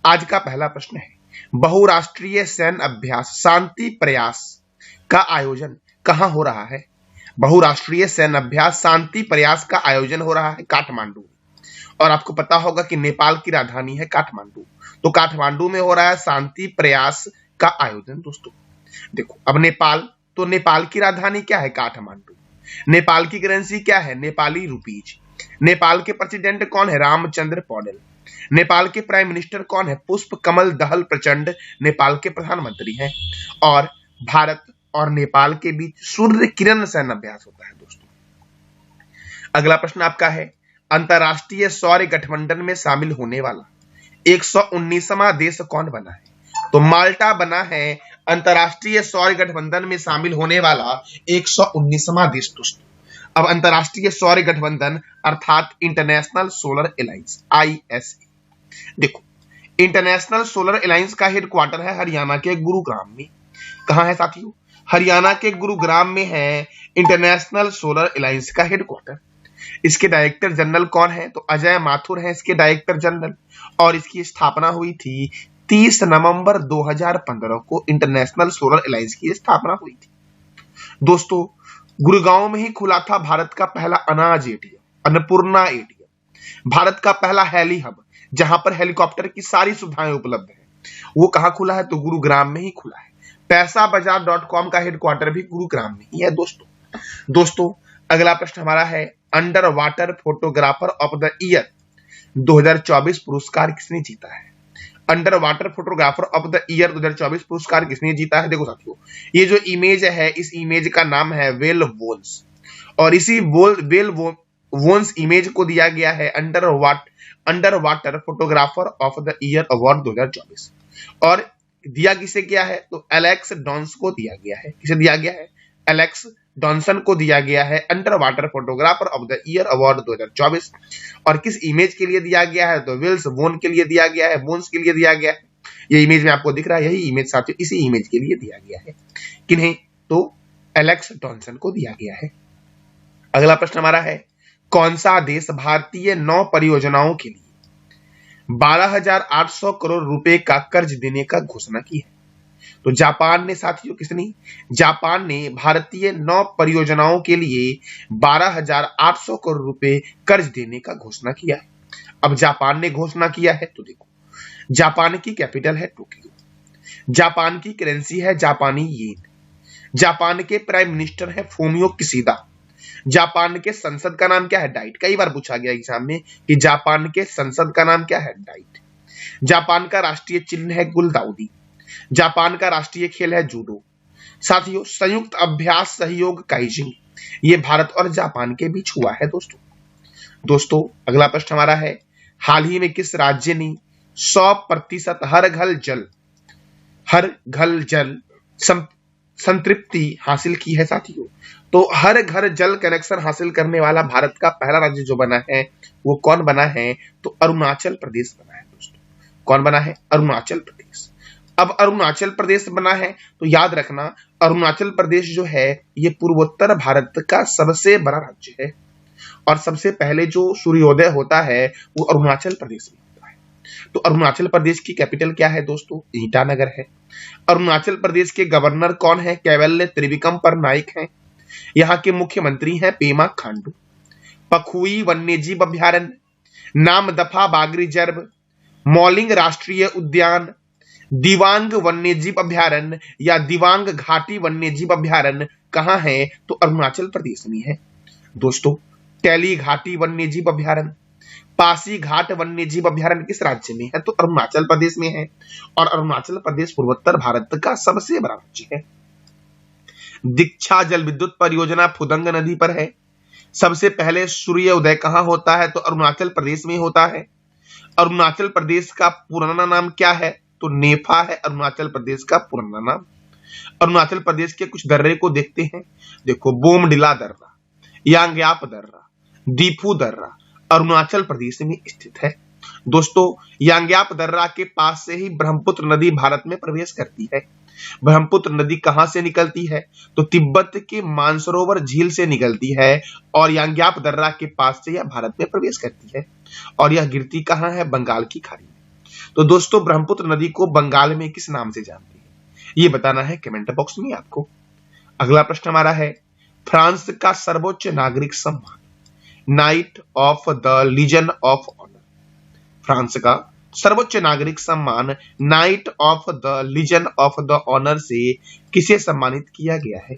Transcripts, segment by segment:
आज का पहला प्रश्न है, बहुराष्ट्रीय सैन्य अभ्यास शांति प्रयास का आयोजन कहां हो रहा है? बहुराष्ट्रीय सैन्य अभ्यास शांति प्रयास का आयोजन हो रहा है काठमांडू। और आपको पता होगा कि नेपाल की राजधानी है काठमांडू, तो काठमांडू में हो रहा है शांति प्रयास का आयोजन। दोस्तों देखो, अब नेपाल, तो नेपाल की राजधानी क्या है? काठमांडू। नेपाल की करेंसी क्या है? नेपाली रुपीज। नेपाल के प्रेसिडेंट कौन है? रामचंद्र पौडेल। नेपाल के प्राइम मिनिस्टर कौन है? पुष्प कमल दहल प्रचंड नेपाल के प्रधानमंत्री हैं। और भारत और नेपाल के बीच सूर्य किरण सैन्य अभ्यास होता है। दोस्तों अगला प्रश्न आपका है, अंतरराष्ट्रीय सौर गठबंधन में शामिल होने वाला 119वां देश कौन बना है? तो माल्टा बना है अंतरराष्ट्रीय सौर गठबंधन में शामिल होने वाला 119वां देश। दोस्तों अब अंतरराष्ट्रीय सौर गठबंधन अर्थात इंटरनेशनल सोलर अलायंस ISA, देखो इंटरनेशनल सोलर अलायंस का हेडक्वार्टर है हरियाणा के गुरुग्राम में। कहां है साथियों? हरियाणा के गुरुग्राम में है इंटरनेशनल सोलर अलायंस का हेडक्वार्टर। इसके डायरेक्टर जनरल कौन है? तो अजय माथुर है इसके डायरेक्टर जनरल। और इसकी स्थापना हुई थी 30 नवंबर 2015 को। इंटरनेशनल सोलर अलायंस की स्थापना हुई थी। दोस्तों गुड़गांव में ही खुला था भारत का पहला अनाज ATM, अन्नपूर्णा ATM। भारत का पहला हेली हब, जहां पर हेलीकॉप्टर की सारी सुविधाएं उपलब्ध है, वो कहां खुला है? तो गुरुग्राम में ही खुला है। पैसाबाजार.com का हेडक्वार्टर भी गुरुग्राम में ही है। दोस्तों अगला प्रश्न हमारा है, under water photographer of the year 2024 पुरस्कार किसने जीता है? Under water photographer of the year 2024 पुरस्कार किसने जीता है? देखो साथियों, ये जो इमेज है, इस इमेज का नाम है वेल वोन्स। और इसी वेल वोन्स इमेज को दिया गया है under water photographer of the year award 2024। और दिया किसे गया है? तो एलेक्स डॉन्स को दिया गया है। किसे दिया गया है? एलेक्स डॉनसन को दिया गया है under water photographer of the year award 2024। और किस इमेज के लिए दिया गया है? तो विल्स वोन के लिए दिया गया है, वोन्स के लिए दिया गया है। ये इमेज में आपको दिख रहा है, यही इमेज साथियों इसी इमेज के लिए दिया गया है। किन्हें? तो एलेक्स डॉनसन को दिया गया है। अगला प्रश्न हमारा है, कौन सा देश भारतीय नौ परियोजनाओं के लिए 12,800 करोड़ रुपए का कर्ज देने का घोषणा की है? तो जापान ने साथियों, किसने? जापान ने भारतीय नौ परियोजनाओं के लिए 12,800 करोड़ रुपए कर्ज देने का घोषणा किया है। अब जापान ने घोषणा किया है तो देखो, जापान की कैपिटल है टोक्यो, जापान की करेंसी है जापानी येन, जापान के प्राइम मिनिस्टर है फूमियो किशिदा, जापान के संसद का नाम क्या है? डाइट। कई बार पूछा गया एग्जाम में कि जापान के संसद का नाम क्या है? डाइट। जापान का राष्ट्रीय चिन्ह है गुलदाउदी, जापान का राष्ट्रीय खेल है जूडो। साथियों संयुक्त अभ्यास सहयोग काइजिंग, ये भारत और जापान के बीच हुआ है। दोस्तों अगला प्रश्न हमारा है, हाल ही में किस राज्य ने 100% हर घर जल संतृप्ति हासिल की है? साथियों तो हर घर जल कनेक्शन हासिल करने वाला भारत का पहला राज्य जो बना है वो कौन बना है? तो अरुणाचल प्रदेश बना है। दोस्तों कौन बना है? अरुणाचल प्रदेश। अब अरुणाचल प्रदेश बना है तो याद रखना, अरुणाचल प्रदेश जो है ये पूर्वोत्तर भारत का सबसे बड़ा राज्य है। और सबसे पहले जो सूर्योदय होता है वो अरुणाचल प्रदेश में होता है। तो अरुणाचल प्रदेश की कैपिटल क्या है? दोस्तों ईटानगर है। अरुणाचल प्रदेश के गवर्नर कौन है? कैवल्य त्रिविक्रम परनाइक हैं। यहाँ के मुख्यमंत्री हैं पेमा खांडू। पखुई वन्यजीव अभ्यारण्य, नामदफा बाघ रिजर्व, मौलिंग राष्ट्रीय उद्यान, दिवांग वन्यजीव अभ्यारण्य या दिवांग घाटी वन्यजीव अभ्यारण्य कहां है? तो अरुणाचल प्रदेश में है। दोस्तों टैली घाटी वन्यजीव अभ्यारण्य, पासी घाट वन्यजीव अभ्यारण्य किस राज्य में है? तो अरुणाचल प्रदेश में है। और अरुणाचल प्रदेश पूर्वोत्तर भारत का सबसे बड़ा राज्य है। दीक्षा जल विद्युत परियोजना फुदंग नदी पर है। सबसे पहले सूर्य उदय कहां होता है? तो अरुणाचल प्रदेश में होता है। अरुणाचल प्रदेश का पुराना नाम क्या है? तो नेफा है अरुणाचल प्रदेश का पुराना नाम। अरुणाचल प्रदेश के कुछ दर्रे को देखते हैं। देखो बोमडिला दर्रा, यांग्याप दर्रा, दीफू दर्रा अरुणाचल प्रदेश में स्थित है। दोस्तों यांग्याप दर्रा के पास से ही ब्रह्मपुत्र नदी भारत में प्रवेश करती है। ब्रह्मपुत्र नदी कहां से निकलती है? तो तिब्बत के मानसरोवर झील से निकलती है और यांग्याप दर्रा के पास से यह भारत में प्रवेश करती है। और यह गिरती कहां है? बंगाल की खाड़ी में। तो दोस्तों ब्रह्मपुत्र नदी को बंगाल में किस नाम से जानते हैं, ये बताना है कमेंट बॉक्स में आपको। अगला प्रश्न हमारा है, फ्रांस का सर्वोच्च नागरिक सम्मान knight of the legion of honour, France का सर्वोच्च नागरिक सम्मान knight of the legion of the honour से किसे सम्मानित किया गया है,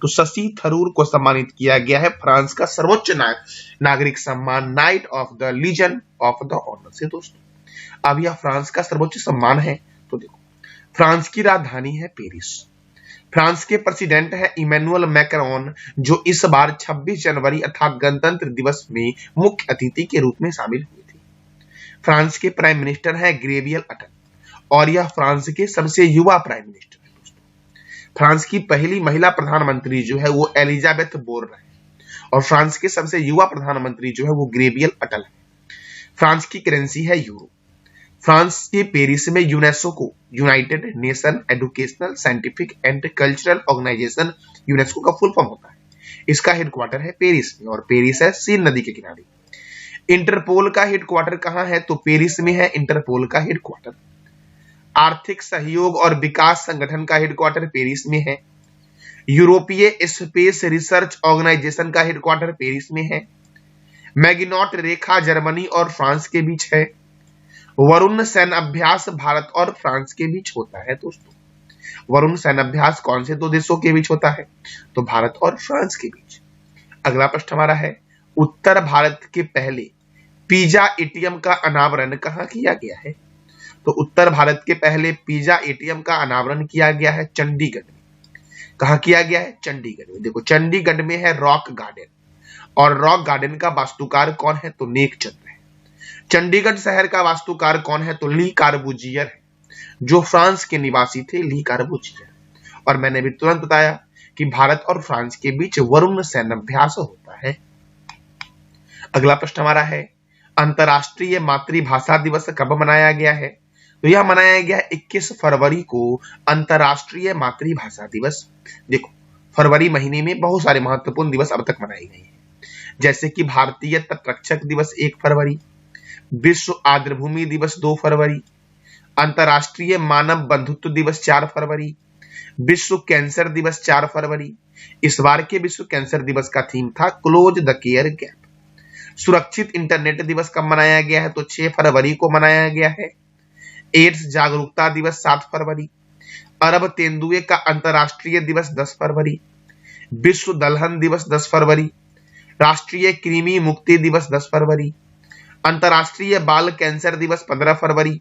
तो शशि थरूर को सम्मानित किया गया है फ्रांस का सर्वोच्च नागरिक सम्मान knight of the legion of the honour से। दोस्तों अब यह फ्रांस का सर्वोच्च सम्मान है। तो देखो, फ्रांस की राजधानी है पेरिस, फ्रांस के प्रेसिडेंट है इमैनुअल मैक्रोन, जो इस बार 26 जनवरी अर्थात गणतंत्र दिवस में मुख्य अतिथि के रूप में शामिल हुए थे। फ्रांस के प्राइम मिनिस्टर है गैब्रियल अटल और यह फ्रांस के सबसे युवा प्राइम मिनिस्टर है। दोस्तों फ्रांस की पहली महिला प्रधानमंत्री जो है वो एलिजाबेथ बोर्न है और फ्रांस के सबसे युवा प्रधानमंत्री जो है वो गैब्रियल अटल है। फ्रांस की करेंसी है यूरो। फ्रांस के पेरिस में UNESCO United Nation educational scientific and cultural organization UNESCO का फुल फॉर्म होता है। इसका हेडक्वार्टर है पेरिस में और पेरिस है सीन नदी के किनारे। इंटरपोल का हेडक्वार्टर कहां है, तो पेरिस में है इंटरपोल का हेडक्वार्टर। आर्थिक सहयोग और विकास संगठन का हेडक्वार्टर पेरिस में है। यूरोपीय स्पेस रिसर्च ऑर्गेनाइजेशन का हेडक्वार्टर पेरिस में है। मैगिनॉट रेखा जर्मनी और फ्रांस के बीच है। वरुण सैन्य अभ्यास भारत और फ्रांस के बीच होता है। दोस्तों वरुण सैन्य अभ्यास कौन से दो देशों के बीच होता है, तो भारत और फ्रांस के बीच। अगला प्रश्न हमारा है, उत्तर भारत के पहले पिज्जा एटीएम का अनावरण कहां किया गया है, तो उत्तर भारत के पहले पिज्जा एटीएम का अनावरण किया गया है चंडीगढ़ में। कहां किया गया है, चंडीगढ़ में। देखो चंडीगढ़ में है रॉक गार्डन और रॉक गार्डन का वास्तुकार कौन है, तो नेकचंद है। चंडीगढ़ शहर का वास्तुकार कौन है, तो ली कार्बूजियर है, जो फ्रांस के निवासी थे ली कार्बूजियर। और मैंने भी तुरंत बताया कि भारत और फ्रांस के बीच वरुण सैन्य अभ्यास होता है। अगला प्रश्न हमारा है, अंतरराष्ट्रीय मातृभाषा दिवस कब मनाया गया है, तो यह मनाया गया 21 फरवरी को अंतरराष्ट्रीय मातृभाषा दिवस। देखो फरवरी महीने में बहुत सारे महत्वपूर्ण दिवस अब तक मनाए गए हैं, जैसे कि भारतीय तटरक्षक दिवस 1 फरवरी, विश्व आर्द्रभूमि दिवस 2 फरवरी, अंतरराष्ट्रीय मानव बंधुत्व दिवस 4 फरवरी, विश्व कैंसर दिवस 4 फरवरी। इस बार के विश्व कैंसर दिवस का थीम था क्लोज द केयर गैप। सुरक्षित इंटरनेट दिवस कब मनाया गया है, तो 6 फरवरी को मनाया गया है। एड्स जागरूकता दिवस 7 फरवरी। अरब तेंदुए का अंतरराष्ट्रीय दिवस 10 फरवरी। विश्व दलहन दिवस 10 फरवरी। राष्ट्रीय कृमि मुक्ति दिवस 10 फरवरी। अंतरराष्ट्रीय बाल कैंसर दिवस 15 फरवरी।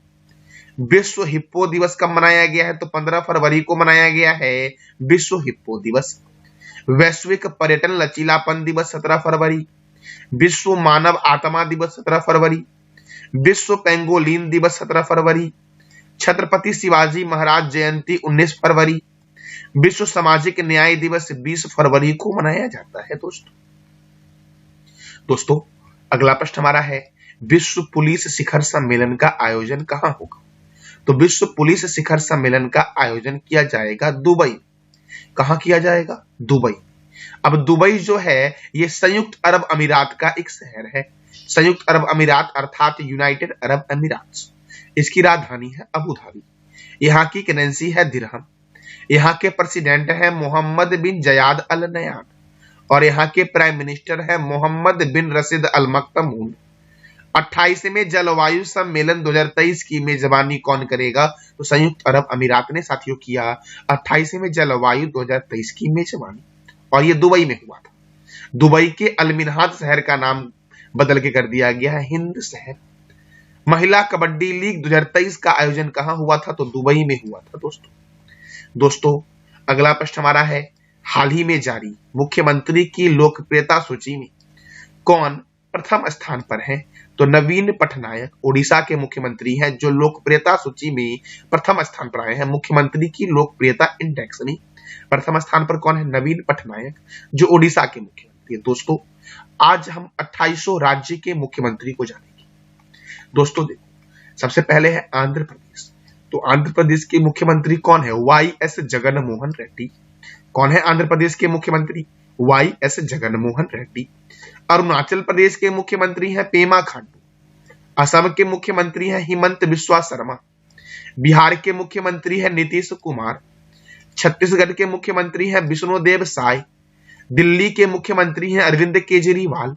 विश्व हिप्पो दिवस कब मनाया गया है, तो 15 फरवरी को मनाया गया है विश्व हिप्पो दिवस। वैश्विक पर्यटन लचीलापन दिवस 17 फरवरी। विश्व मानव आत्मा दिवस 17 फरवरी। विश्व पेंगोलिन दिवस 17 फरवरी। छत्रपति शिवाजी महाराज जयंती 19 फरवरी। विश्व सामाजिक न्याय दिवस 20 फरवरी को मनाया जाता है। दोस्तों अगला प्रश्न हमारा है, विश्व पुलिस शिखर सम्मेलन का आयोजन कहां होगा, तो विश्व पुलिस शिखर सम्मेलन का आयोजन किया जाएगा दुबई। कहां किया जाएगा, दुबई। अब दुबई जो है ये संयुक्त अरब अमीरात का एक शहर है। संयुक्त अरब अमीरात अर्थात यूनाइटेड अरब अमीरात। इसकी राजधानी है अबू धाबी। यहाँ की करेंसी है दिरहम। यहाँ के प्रेसिडेंट है मोहम्मद बिन जयाद अल नयान और यहाँ के प्राइम मिनिस्टर है मोहम्मद बिन रशीद अल मक्तूम। 28वें जलवायु सम्मेलन 2023 की मेजबानी कौन करेगा, तो संयुक्त अरब अमीरात ने साथियों किया 28वें जलवायु 2023 की मेजबानी और ये दुबई में हुआ था। दुबई के अलमिनहाद शहर का नाम बदल के कर दिया गया है हिंद शहर। महिला कबड्डी लीग 2023 का आयोजन कहां हुआ था, तो दुबई में हुआ था। दोस्तों अगला प्रश्न हमारा है, हाल ही में जारी मुख्यमंत्री की लोकप्रियता सूची में कौन प्रथम स्थान पर है, तो नवीन पटनायक ओडिशा के मुख्यमंत्री हैं जो लोकप्रियता सूची में प्रथम स्थान पर आए हैं। मुख्यमंत्री की लोकप्रियता इंडेक्स में प्रथम स्थान पर कौन है, नवीन पटनायक जो ओडिशा के मुख्यमंत्री है। दोस्तों आज हम 2800 राज्य के मुख्यमंत्री को जानेंगे। दोस्तों देखो सबसे पहले है आंध्र प्रदेश। तो आंध्र प्रदेश के मुख्यमंत्री कौन है, वाई.एस. जगनमोहन रेड्डी। कौन है आंध्र प्रदेश के मुख्यमंत्री, वाई.एस. जगनमोहन रेड्डी। अरुणाचल प्रदेश के मुख्यमंत्री हैं पेमा खांडू। असम के मुख्यमंत्री हैं हिमंत बिस्वा शर्मा। बिहार के मुख्यमंत्री हैं नीतीश कुमार। छत्तीसगढ़ के मुख्यमंत्री हैं विष्णुदेव साय। दिल्ली के मुख्यमंत्री हैं अरविंद केजरीवाल।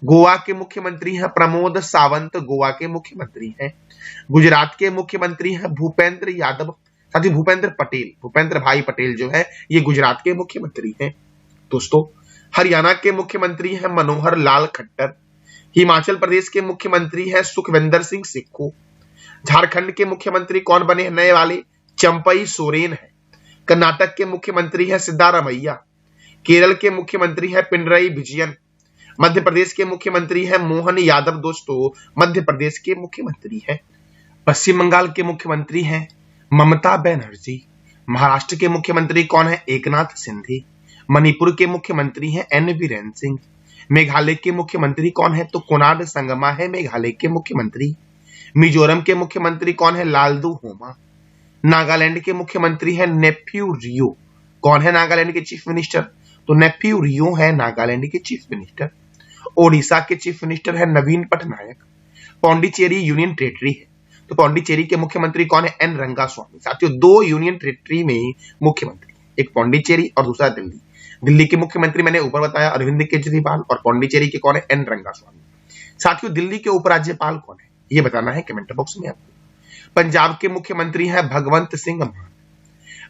गोवा के मुख्यमंत्री हैं प्रमोद सावंत, गोवा के मुख्यमंत्री हैं। गुजरात के मुख्यमंत्री हैं भूपेंद्र यादव, साथ ही भूपेंद्र पटेल, भूपेंद्र भाई पटेल जो है ये गुजरात के मुख्यमंत्री हैं। दोस्तों, हरियाणा के मुख्यमंत्री हैं मनोहर लाल खट्टर। हिमाचल प्रदेश के मुख्यमंत्री हैं सुखविंदर सिंह सुक्खू। झारखंड के मुख्यमंत्री कौन बने हैं नए वाले? चंपई सोरेन है। कर्नाटक के मुख्यमंत्री हैं सिद्धारमैया। केरल के मुख्यमंत्री हैं पिनरई विजयन। मध्य प्रदेश के मुख्यमंत्री हैं मोहन यादव। दोस्तों, मध्य प्रदेश के मुख्यमंत्री हैं। पश्चिम बंगाल के मुख्यमंत्री हैं ममता बनर्जी। महाराष्ट्र के मुख्यमंत्री कौन है? एकनाथ शिंदे। मणिपुर के मुख्यमंत्री हैं एन बीरेन सिंह। मेघालय के मुख्यमंत्री कौन है? तो कोनाड संगमा है मेघालय के मुख्यमंत्री। मिजोरम के मुख्यमंत्री कौन है? लालदू होमा। नागालैंड के मुख्यमंत्री है नेफ्यू रियो। कौन है नागालैंड के चीफ मिनिस्टर? तो नेफ्यू रियो है नागालैंड के चीफ मिनिस्टर। ओडिशा के चीफ मिनिस्टर है नवीन पटनायक। पौंडीचेरी यूनियन टेरिटरी है, तो पौंडीचेरी के मुख्यमंत्री कौन है? एन रंगास्वामी। साथियों, दो यूनियन टेरिटरी में मुख्यमंत्री, एक पौंडीचेरी और दूसरा दिल्ली। दिल्ली के मुख्यमंत्री मैंने ऊपर बताया अरविंद केजरीवाल, और पौंडीचेरी के कौन है? एन रंगास्वामी। साथियों, दिल्ली के उपराज्यपाल कौन है ये बताना है कमेंट बॉक्स में आपको। पंजाब के मुख्यमंत्री हैं भगवंत सिंह मान।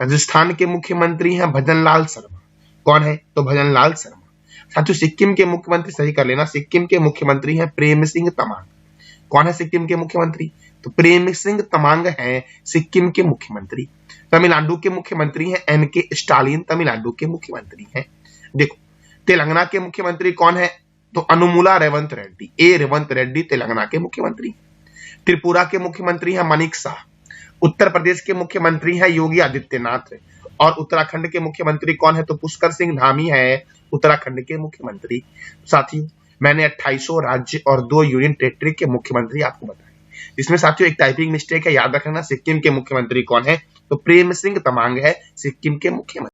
राजस्थान के मुख्यमंत्री हैं भजनलाल शर्मा। कौन है? तो भजनलाल शर्मा। साथियों, सिक्किम के मुख्यमंत्री, सही कर लेना, सिक्किम के मुख्यमंत्री हैं प्रेम सिंह तमांग। कौन है सिक्किम के मुख्यमंत्री? तो प्रेम सिंह तमांग हैं सिक्किम के मुख्यमंत्री। तमिलनाडु के मुख्यमंत्री हैं एन के स्टालिन, तमिलनाडु के मुख्यमंत्री हैं। देखो, तेलंगाना के मुख्यमंत्री कौन है? तो अनुमुला रेवंत रेड्डी, ए रेवंत रेड्डी तेलंगाना के मुख्यमंत्री। त्रिपुरा के मुख्यमंत्री हैं मनिक शाह। उत्तर प्रदेश के मुख्यमंत्री हैं योगी आदित्यनाथ। और उत्तराखंड के मुख्यमंत्री कौन है? तो पुष्कर सिंह धामी है उत्तराखंड के मुख्यमंत्री। साथियों, मैंने 2800 राज्य और 2 यूनियन टेरिटरी के मुख्यमंत्री आपको बताए, जिसमें साथियों एक टाइपिंग मिस्टेक है, याद रखना। सिक्किम के मुख्यमंत्री कौन है? तो प्रेम सिंह तमांग है सिक्किम के मुख्यमंत्री।